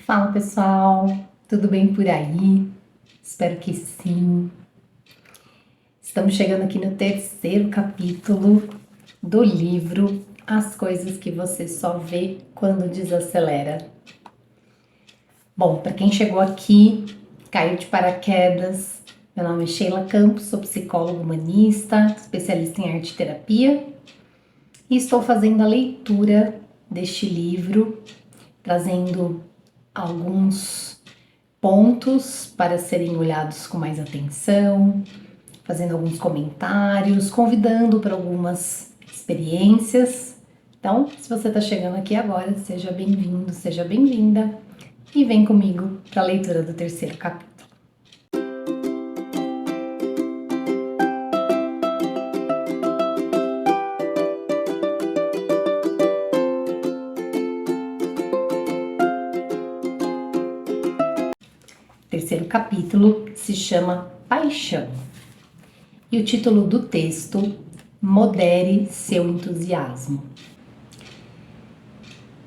Fala pessoal, tudo bem por aí? Espero que sim. Estamos chegando aqui no terceiro capítulo do livro As Coisas que Você Só Vê Quando Desacelera. Bom, para quem chegou aqui, caiu de paraquedas, meu nome é Sheila Campos, sou psicóloga humanista, especialista em arte e terapia e estou fazendo a leitura deste livro, trazendo alguns pontos para serem olhados com mais atenção, fazendo alguns comentários, convidando para algumas experiências. Então, se você está chegando aqui agora, seja bem-vindo, seja bem-vinda e vem comigo para a leitura do terceiro capítulo. O terceiro capítulo se chama Paixão. E o título do texto, Modere seu entusiasmo.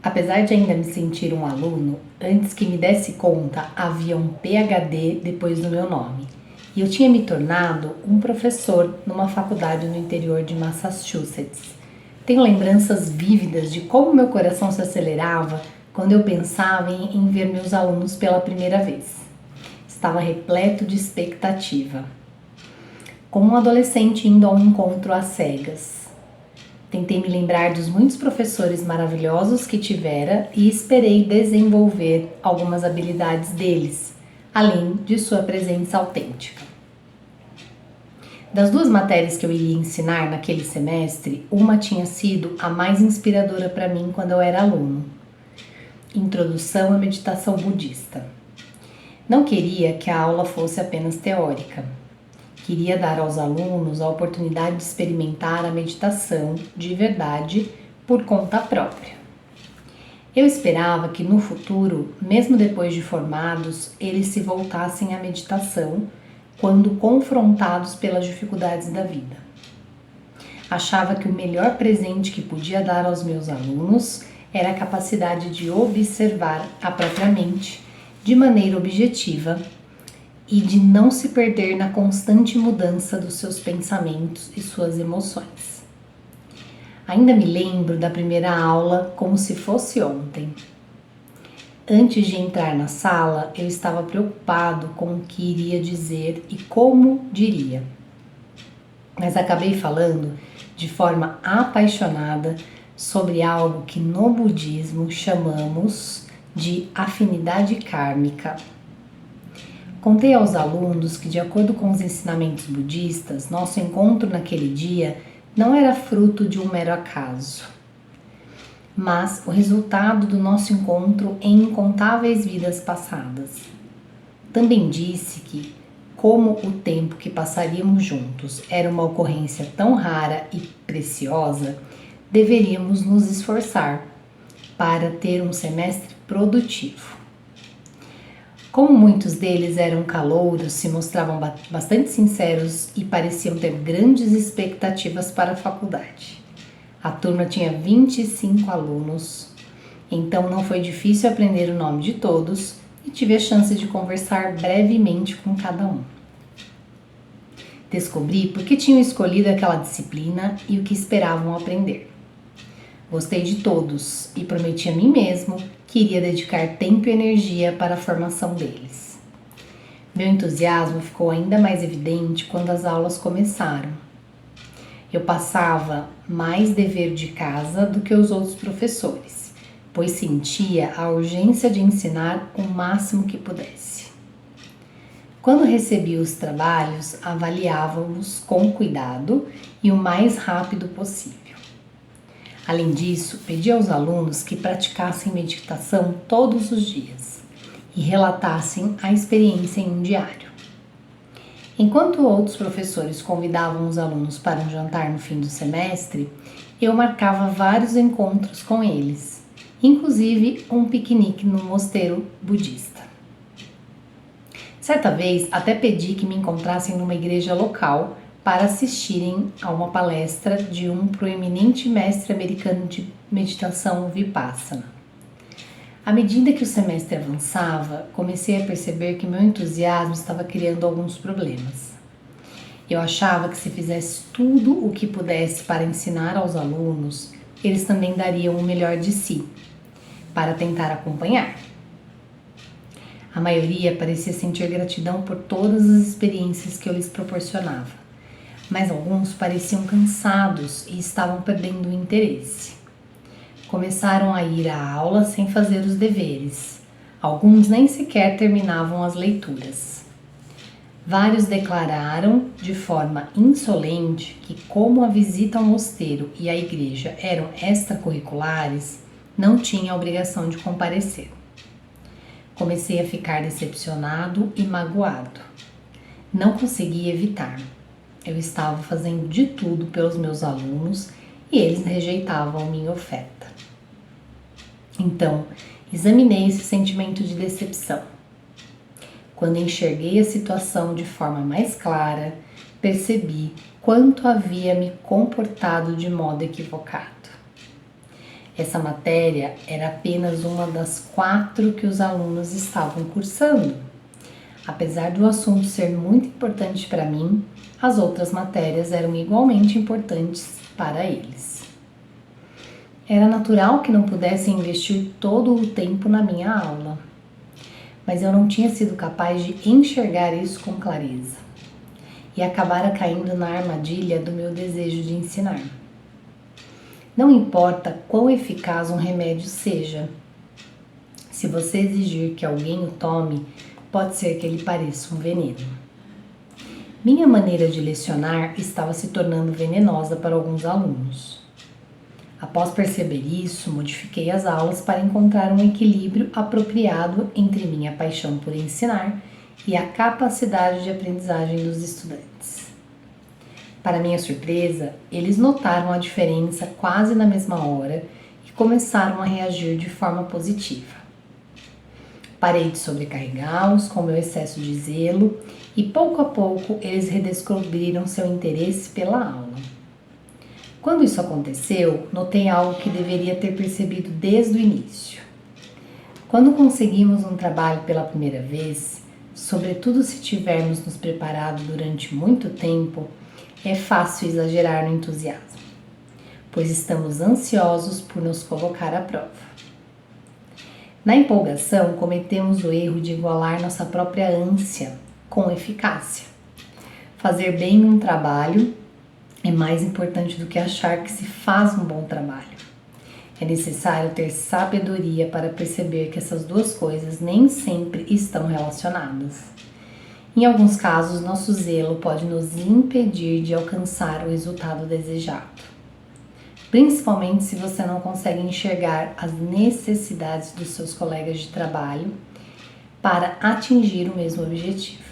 Apesar de ainda me sentir um aluno, antes que me desse conta havia um PhD depois do meu nome. E eu tinha me tornado um professor numa faculdade no interior de Massachusetts. Tenho lembranças vívidas de como meu coração se acelerava quando eu pensava em ver meus alunos pela primeira vez. Estava repleto de expectativa. Como um adolescente indo a um encontro às cegas. Tentei me lembrar dos muitos professores maravilhosos que tivera e esperei desenvolver algumas habilidades deles, além de sua presença autêntica. Das duas matérias que eu iria ensinar naquele semestre, uma tinha sido a mais inspiradora para mim quando eu era aluno: Introdução à Meditação Budista. Não queria que a aula fosse apenas teórica. Queria dar aos alunos a oportunidade de experimentar a meditação de verdade por conta própria. Eu esperava que no futuro, mesmo depois de formados, eles se voltassem à meditação quando confrontados pelas dificuldades da vida. Achava que o melhor presente que podia dar aos meus alunos era a capacidade de observar a própria mente de maneira objetiva e de não se perder na constante mudança dos seus pensamentos e suas emoções. Ainda me lembro da primeira aula como se fosse ontem. Antes de entrar na sala, eu estava preocupado com o que iria dizer e como diria. Mas acabei falando de forma apaixonada sobre algo que no budismo chamamos de afinidade kármica. Contei aos alunos que, de acordo com os ensinamentos budistas, nosso encontro naquele dia não era fruto de um mero acaso, mas o resultado do nosso encontro em incontáveis vidas passadas. Também disse que, como o tempo que passaríamos juntos era uma ocorrência tão rara e preciosa, deveríamos nos esforçar para ter um semestre produtivo. Como muitos deles eram calouros, se mostravam bastante sinceros e pareciam ter grandes expectativas para a faculdade. A turma tinha 25 alunos, então não foi difícil aprender o nome de todos e tive a chance de conversar brevemente com cada um. Descobri por que tinham escolhido aquela disciplina e o que esperavam aprender. Gostei de todos e prometi a mim mesmo que iria dedicar tempo e energia para a formação deles. Meu entusiasmo ficou ainda mais evidente quando as aulas começaram. Eu passava mais dever de casa do que os outros professores, pois sentia a urgência de ensinar o máximo que pudesse. Quando recebia os trabalhos, avaliávamos com cuidado e o mais rápido possível. Além disso, pedi aos alunos que praticassem meditação todos os dias e relatassem a experiência em um diário. Enquanto outros professores convidavam os alunos para um jantar no fim do semestre, eu marcava vários encontros com eles, inclusive um piquenique no mosteiro budista. Certa vez, até pedi que me encontrassem numa igreja local para assistirem a uma palestra de um proeminente mestre americano de meditação Vipassana. À medida que o semestre avançava, comecei a perceber que meu entusiasmo estava criando alguns problemas. Eu achava que se fizesse tudo o que pudesse para ensinar aos alunos, eles também dariam o melhor de si, para tentar acompanhar. A maioria parecia sentir gratidão por todas as experiências que eu lhes proporcionava, mas alguns pareciam cansados e estavam perdendo o interesse. Começaram a ir à aula sem fazer os deveres. Alguns nem sequer terminavam as leituras. Vários declararam de forma insolente que, como a visita ao mosteiro e à igreja eram extracurriculares, não tinha a obrigação de comparecer. Comecei a ficar decepcionado e magoado. Não consegui evitar. Eu estava fazendo de tudo pelos meus alunos e eles rejeitavam minha oferta. Então, examinei esse sentimento de decepção. Quando enxerguei a situação de forma mais clara, percebi quanto havia me comportado de modo equivocado. Essa matéria era apenas uma das 4 que os alunos estavam cursando. Apesar do assunto ser muito importante para mim, as outras matérias eram igualmente importantes para eles. Era natural que não pudessem investir todo o tempo na minha aula, mas eu não tinha sido capaz de enxergar isso com clareza e acabara caindo na armadilha do meu desejo de ensinar. Não importa quão eficaz um remédio seja, se você exigir que alguém o tome, pode ser que ele pareça um veneno. Minha maneira de lecionar estava se tornando venenosa para alguns alunos. Após perceber isso, modifiquei as aulas para encontrar um equilíbrio apropriado entre minha paixão por ensinar e a capacidade de aprendizagem dos estudantes. Para minha surpresa, eles notaram a diferença quase na mesma hora e começaram a reagir de forma positiva. Parei de sobrecarregá-los com meu excesso de zelo e pouco a pouco eles redescobriram seu interesse pela aula. Quando isso aconteceu, notei algo que deveria ter percebido desde o início. Quando conseguimos um trabalho pela primeira vez, sobretudo se tivermos nos preparado durante muito tempo, é fácil exagerar no entusiasmo, pois estamos ansiosos por nos colocar à prova. Na empolgação, cometemos o erro de igualar nossa própria ânsia com eficácia. Fazer bem um trabalho é mais importante do que achar que se faz um bom trabalho. É necessário ter sabedoria para perceber que essas duas coisas nem sempre estão relacionadas. Em alguns casos, nosso zelo pode nos impedir de alcançar o resultado desejado, principalmente se você não consegue enxergar as necessidades dos seus colegas de trabalho para atingir o mesmo objetivo.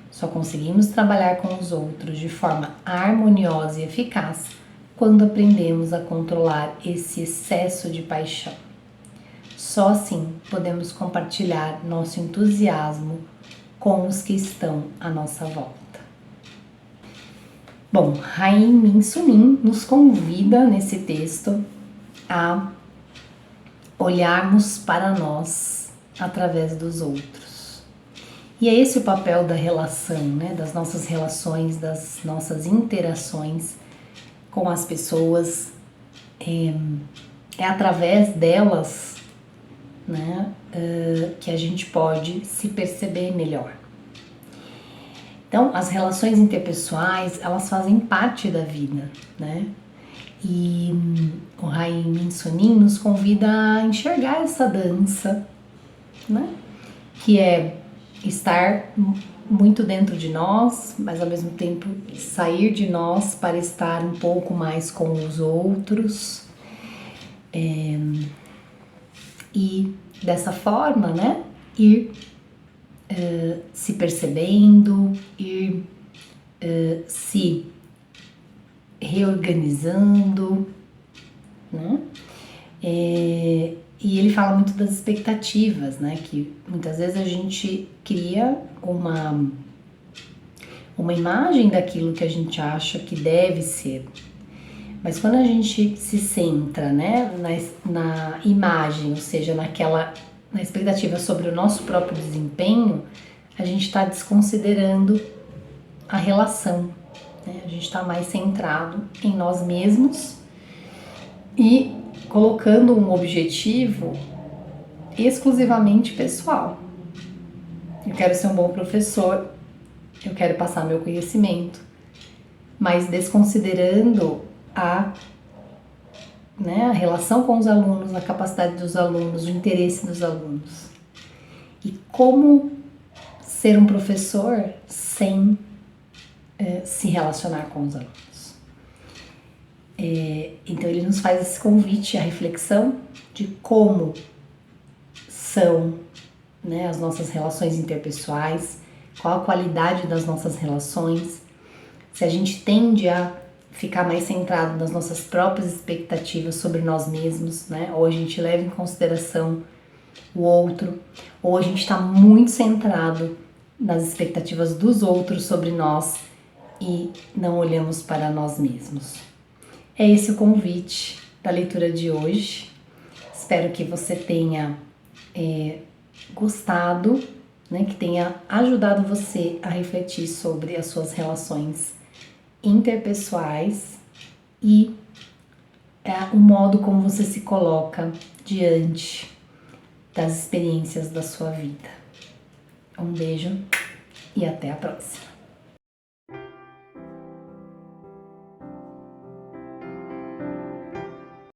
Só conseguimos trabalhar com os outros de forma harmoniosa e eficaz quando aprendemos a controlar esse excesso de paixão. Só assim podemos compartilhar nosso entusiasmo com os que estão à nossa volta. Bom, Haim Min Sunim nos convida nesse texto a olharmos para nós através dos outros. E é esse o papel da relação, né? Das nossas relações, das nossas interações com as pessoas. É através delas, né, que a gente pode se perceber melhor. Então, as relações interpessoais, elas fazem parte da vida, né? E o Haim Min Sunim nos convida a enxergar essa dança, né? Que é estar muito dentro de nós, mas ao mesmo tempo sair de nós para estar um pouco mais com os outros. E dessa forma, né, ir se percebendo, ir se reorganizando, né? E ele fala muito das expectativas, né? Que muitas vezes a gente cria uma imagem daquilo que a gente acha que deve ser, Mas quando a gente se centra, né, na imagem, ou seja, na expectativa sobre o nosso próprio desempenho, a gente está desconsiderando a relação, né? A gente está mais centrado em nós mesmos e colocando um objetivo exclusivamente pessoal. Eu quero ser um bom professor, eu quero passar meu conhecimento, mas desconsiderando a relação com os alunos, a capacidade dos alunos, o interesse dos alunos. E como ser um professor sem se relacionar com os alunos. Então ele nos faz esse convite à reflexão de como são, né, as nossas relações interpessoais, qual a qualidade das nossas relações, se a gente tende a ficar mais centrado nas nossas próprias expectativas sobre nós mesmos, né? Ou a gente leva em consideração o outro, ou a gente está muito centrado nas expectativas dos outros sobre nós e não olhamos para nós mesmos. É esse o convite da leitura de hoje. Espero que você tenha gostado, né? Que tenha ajudado você a refletir sobre as suas relações interpessoais e o modo como você se coloca diante das experiências da sua vida. Um beijo e até a próxima!